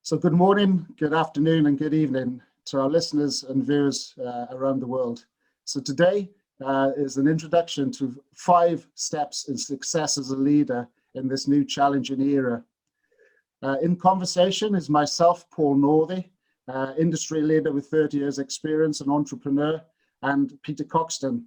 So good morning, good afternoon, and good evening to our listeners and viewers around the world. So today is an introduction to 5 steps in success as a leader in this new challenging era. In conversation is myself, Paul Northey, industry leader with 30 years experience and entrepreneur, and Peter Coxon,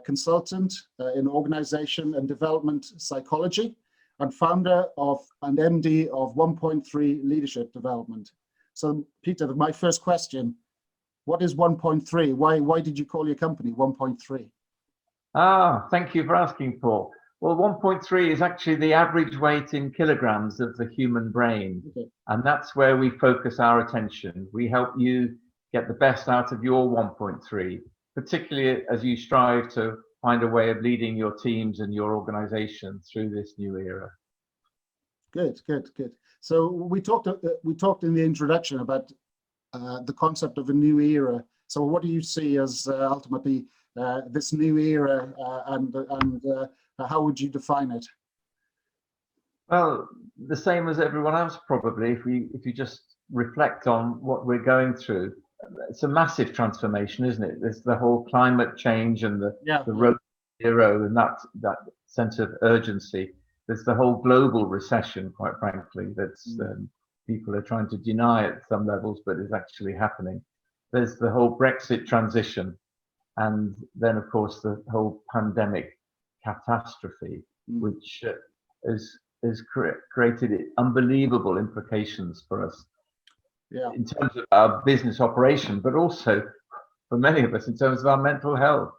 consultant in organization and development psychology, and founder of and MD of 1.3 Leadership Development. So, Peter, my first question: what is 1.3? Why did you call your company 1.3? Thank you for asking, Paul. Well, 1.3 is actually the average weight in kilograms of the human brain, and that's where we focus our attention. We help you get the best out of your 1.3, particularly as you strive to find a way of leading your teams and your organization through this new era. Good. So we talked in the introduction about the concept of a new era. So what do you see as ultimately this new era, and how would you define it? Well, the same as everyone else probably. If you just reflect on what we're going through, it's a massive transformation, isn't it? There's the whole climate change and the road to zero and that sense of urgency. There's the whole global recession, quite frankly, that's people are trying to deny at some levels, but is actually happening. There's the whole Brexit transition, and then of course the whole pandemic catastrophe, which has created unbelievable implications for us in terms of our business operation, but also for many of us in terms of our mental health.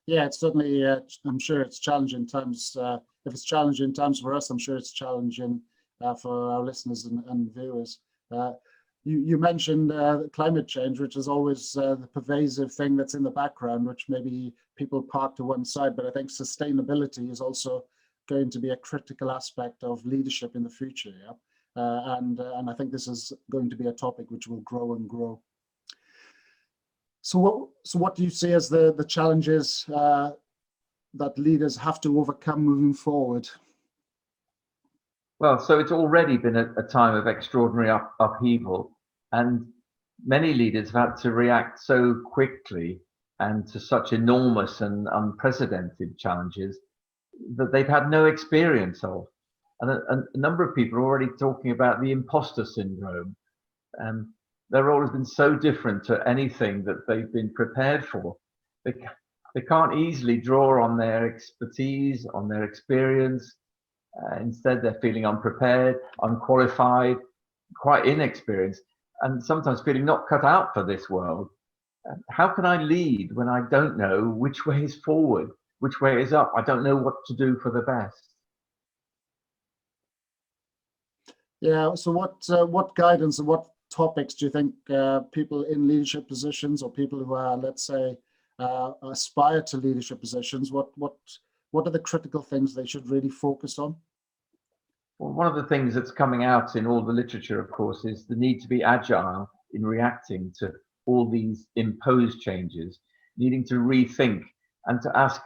Yeah, it's certainly, I'm sure it's challenging times. If it's challenging times for us, I'm sure it's challenging for our listeners and viewers. You mentioned climate change, which is always the pervasive thing that's in the background, which maybe people park to one side, but I think sustainability is also going to be a critical aspect of leadership in the future. And I think this is going to be a topic which will grow and grow. So what do you see as the challenges that leaders have to overcome moving forward? Well, so it's already been a time of extraordinary upheaval, and many leaders have had to react so quickly and to such enormous and unprecedented challenges that they've had no experience of. And a number of people are already talking about the imposter syndrome. Their role has been so different to anything that they've been prepared for. They can't easily draw on their expertise, on their experience. Instead, they're feeling unprepared, unqualified, quite inexperienced, and sometimes feeling not cut out for this world. How can I lead when I don't know which way is forward, which way is up? I don't know what to do for the best. Yeah, so what guidance and what topics do you think people in leadership positions, or people who are, let's say, aspire to leadership positions, what are the critical things they should really focus on? Well, one of the things that's coming out in all the literature, of course, is the need to be agile in reacting to all these imposed changes, needing to rethink and to ask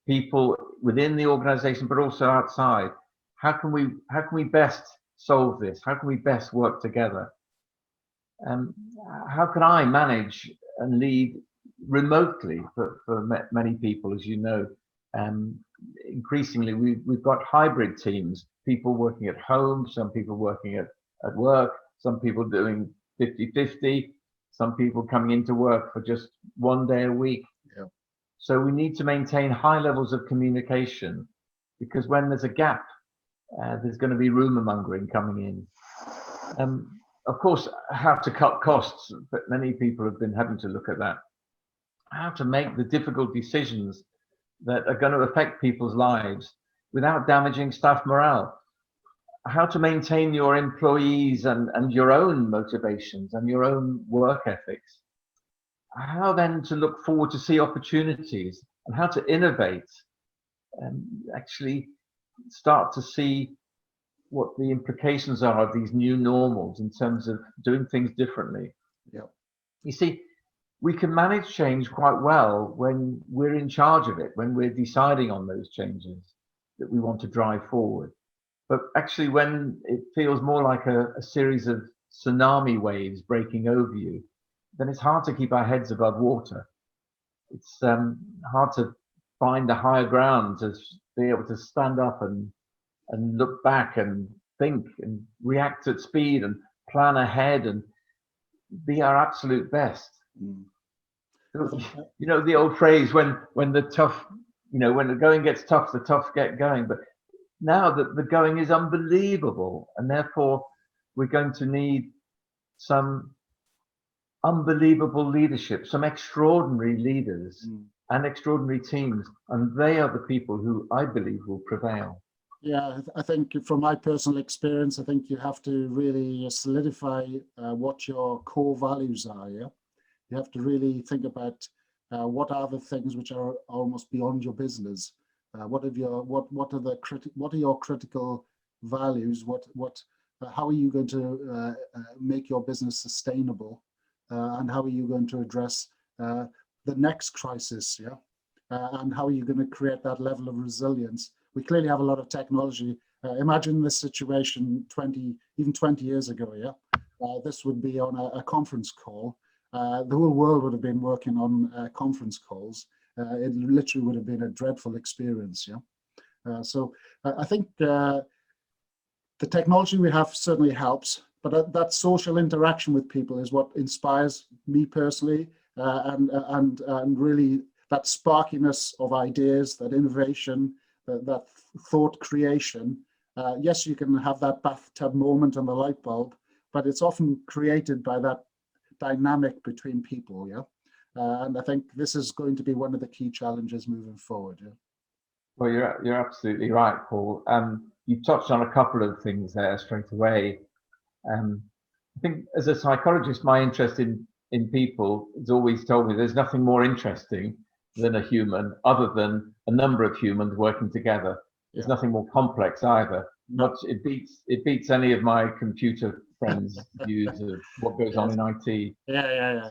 people within the organization, but also outside, how can we best solve this? How can we best work together? How can I manage and lead remotely for many people, as you know? Increasingly, we've got hybrid teams, people working at home, some people working at work, some people doing 50-50, some people coming into work for just one day a week. So we need to maintain high levels of communication, because when there's a gap, there's going to be rumor mongering coming in. Of course, how to cut costs, but many people have been having to look at that. How to make the difficult decisions that are going to affect people's lives without damaging staff morale. How to maintain your employees and your own motivations and your own work ethics. How then to look forward to see opportunities, and how to innovate and actually start to see what the implications are of these new normals in terms of doing things differently. You see, we can manage change quite well when we're in charge of it, when we're deciding on those changes that we want to drive forward. But actually, when it feels more like a series of tsunami waves breaking over you, then it's hard to keep our heads above water. It's hard to find the higher ground, to be able to stand up and look back and think and react at speed and plan ahead and be our absolute best. Mm. You know the old phrase, when the tough, when the going gets tough, the tough get going. But now that the going is unbelievable, and therefore we're going to need some unbelievable leadership, some extraordinary leaders and extraordinary teams, and they are the people who I believe will prevail. Yeah, I think from my personal experience, I think you have to really solidify what your core values are. Yeah, you have to really think about what are the things which are almost beyond your business. What are your critical values? How are you going to make your business sustainable, and how are you going to address the next crisis? Yeah, and how are you going to create that level of resilience? We clearly have a lot of technology. Imagine this situation 20 years ago. Yeah, this would be on a conference call. The whole world would have been working on conference calls. It literally would have been a dreadful experience. Yeah. So I think the technology we have certainly helps, but that social interaction with people is what inspires me personally, and really that sparkiness of ideas, that innovation, that thought creation. Yes, you can have that bathtub moment on the light bulb, but it's often created by that dynamic between people. Yeah. And I think this is going to be one of the key challenges moving forward. Yeah. Well, you're absolutely right, Paul. You touched on a couple of things there straight away. I think as a psychologist, my interest in people has always told me there's nothing more interesting than a human, other than a number of humans working together. There's nothing more complex either. No. But it beats any of my computer friends' views of what goes on in IT. Yeah.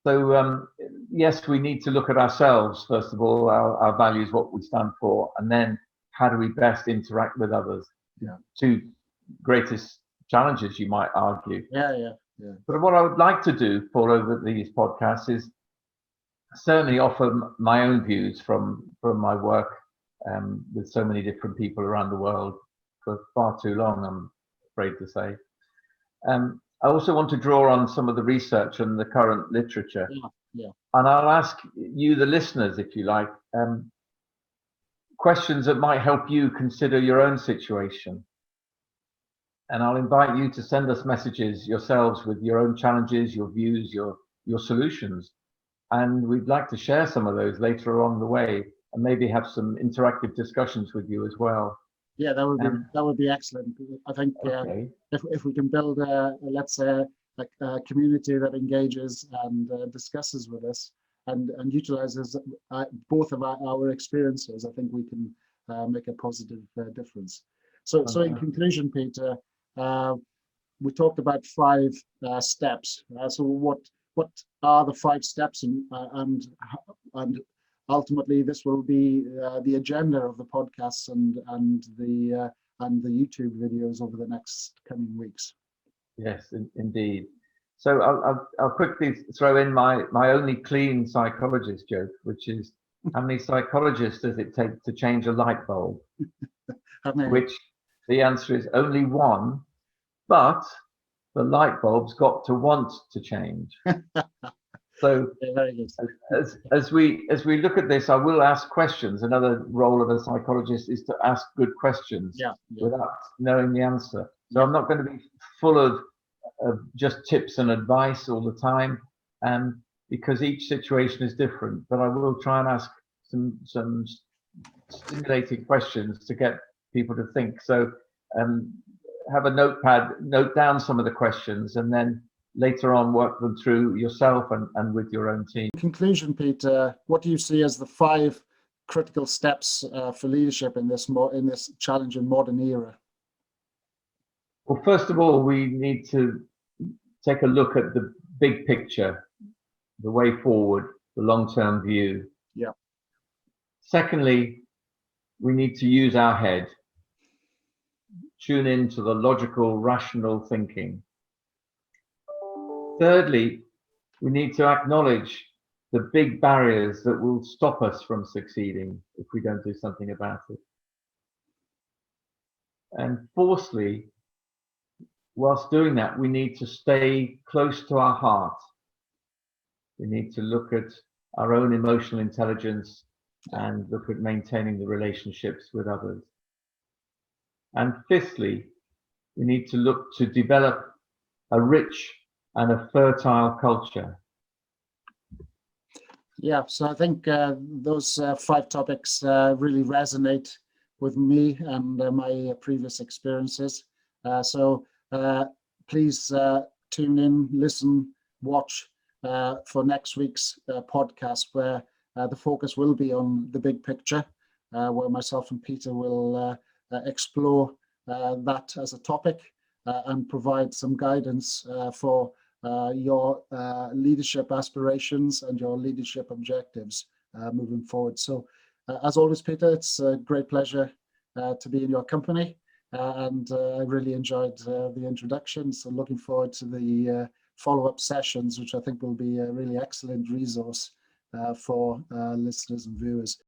So yes, we need to look at ourselves first of all, our values, what we stand for, and then how do we best interact with others? Yeah. Two greatest challenges, you might argue. Yeah. But what I would like to do, Paul, over these podcasts is certainly offer my own views from my work with so many different people around the world for far too long, I'm afraid to say. I also want to draw on some of the research and the current literature. Yeah. And I'll ask you, the listeners, if you like, questions that might help you consider your own situation. And I'll invite you to send us messages yourselves with your own challenges, your views, your solutions. And we'd like to share some of those later along the way, and maybe have some interactive discussions with you as well. Yeah, that would be excellent. I think Okay. if we can build let's say a community that engages and discusses with us and utilizes both of our experiences, I think we can make a positive difference. So in conclusion, Peter, we talked about 5 steps. So what are the 5 steps, and ultimately this will be the agenda of the podcasts and the YouTube videos over the next coming weeks. Yes, indeed. So I'll quickly throw in my only clean psychologist joke, which is, how many psychologists does it take to change a light bulb? Which the answer is only one, but the light bulb's got to want to change. So as we look at this, I will ask questions. Another role of a psychologist is to ask good questions without knowing the answer. So I'm not going to be full of just tips and advice all the time, because each situation is different. But I will try and ask some stimulating questions to get people to think. So have a notepad, note down some of the questions, and then later on work them through yourself and with your own team. In conclusion, Peter, what do you see as the 5 critical steps for leadership in this challenging modern era? Well, first of all, we need to take a look at the big picture, the way forward, the long-term view. Yeah. Secondly, we need to use our head. tune into the logical, rational thinking. Thirdly, we need to acknowledge the big barriers that will stop us from succeeding if we don't do something about it. And fourthly, whilst doing that, we need to stay close to our heart. We need to look at our own emotional intelligence and look at maintaining the relationships with others. And fifthly, we need to look to develop a rich and a fertile culture. Yeah, so I think those 5 topics really resonate with me and my previous experiences. So please tune in, listen, watch for next week's podcast, where the focus will be on the big picture, where myself and Peter will explore that as a topic and provide some guidance for your leadership aspirations and your leadership objectives moving forward. So as always, Peter, it's a great pleasure to be in your company, and I really enjoyed the introduction. So looking forward to the follow-up sessions, which I think will be a really excellent resource for listeners and viewers.